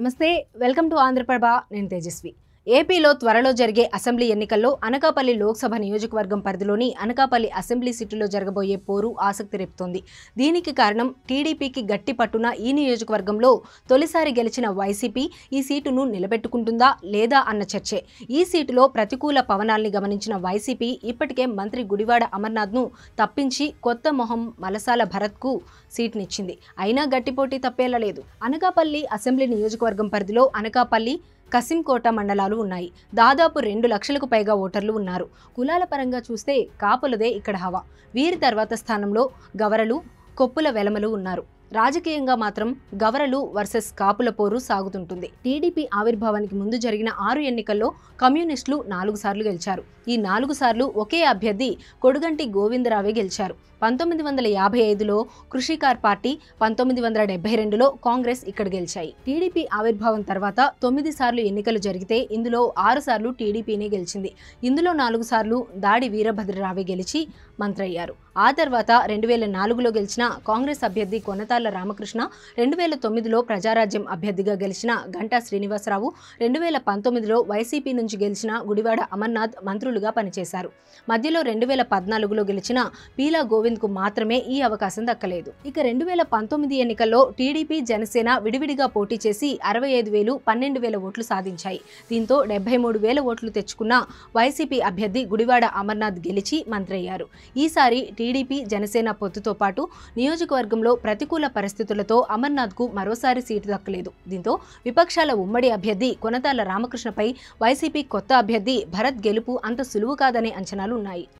నమస్తే, welcome to Andhraprabha. నేను తేజస్వి. ఏపీలో త్వరలో జరిగే అసెంబ్లీ ఎన్నికల్లో అనకాపల్లి లోక్సభ నియోజకవర్గం పరిధిలోని అనకాపల్లి అసెంబ్లీ సీటులో జరగబోయే పోరు ఆసక్తి రేపుతోంది. దీనికి కారణం టీడీపీకి గట్టి పట్టున ఈ నియోజకవర్గంలో తొలిసారి గెలిచిన వైసీపీ ఈ సీటును నిలబెట్టుకుంటుందా లేదా అన్న చర్చే. ఈ సీటులో ప్రతికూల పవనాల్ని గమనించిన వైసీపీ ఇప్పటికే మంత్రి గుడివాడ అమర్నాథ్ను తప్పించి కొత్త మొహం మలసాల భరత్కు సీటునిచ్చింది. అయినా గట్టిపోటీ తప్పేలా లేదు. అనకాపల్లి అసెంబ్లీ నియోజకవర్గం పరిధిలో అనకాపల్లి, కసింకోట మండలాలు ఉన్నాయి. దాదాపు 2 లక్షలకు పైగా ఓటర్లు ఉన్నారు. కులాల పరంగా చూస్తే కాపులదే ఇక్కడ హవా. వీరి తర్వాత స్థానంలో గవరలు, కొప్పుల వెలమలు ఉన్నారు. రాజకీయంగా మాత్రం గవరలు వర్సెస్ కాపుల పోరు సాగుతుంటుంది. టీడీపీ ఆవిర్భావానికి ముందు జరిగిన 6 ఎన్నికల్లో కమ్యూనిస్టులు 4 సార్లు గెలిచారు. ఈ 4 సార్లు ఒకే అభ్యర్థి కొడుగంటి గోవిందరావే గెలిచారు. 1955లో కృషికార్ పార్టీ, 1972లో కాంగ్రెస్ ఇక్కడ గెలిచాయి. టీడీపీ ఆవిర్భావం తర్వాత 9 సార్లు ఎన్నికలు జరిగితే ఇందులో 6 సార్లు టీడీపీనే గెలిచింది. ఇందులో 4 సార్లు దాడి వీరభద్రరావే గెలిచి మంత్రయ్యారు. ఆ తర్వాత 2004లో గెలిచిన కాంగ్రెస్ అభ్యర్థి కొనతాళ్ల రామకృష్ణ, 2009లో ప్రజారాజ్యం అభ్యర్థిగా గెలిచిన గంటా శ్రీనివాసరావు, 2019లో వైసీపీ నుంచి గెలిచిన గుడివాడ అమర్నాథ్ మంత్రులుగా పనిచేశారు. మధ్యలో 2014లో గెలిచిన పీలా గోవింద్కు మాత్రమే ఈ అవకాశం దక్కలేదు. ఇక 2019 ఎన్నికల్లో టీడీపీ, జనసేన విడివిడిగా పోటీ చేసి 65,000, 12,000 ఓట్లు సాధించాయి. దీంతో 73,000 ఓట్లు తెచ్చుకున్న వైసీపీ అభ్యర్థి గుడివాడ అమర్నాథ్ గెలిచి మంత్రయ్యారు. ఈసారి టీడీపీ, జనసేన పొత్తుతో పాటు నియోజకవర్గంలో ప్రతికూల పరిస్థితులతో అమర్నాథ్కు మరోసారి సీటు దక్కలేదు. దీంతో విపక్షాల ఉమ్మడి అభ్యర్థి కొనతాళ్ల రామకృష్ణపై వైసీపీ కొత్త అభ్యర్థి భరత్ గెలుపు అంత సులువు కాదనే అంచనాలు ఉన్నాయి.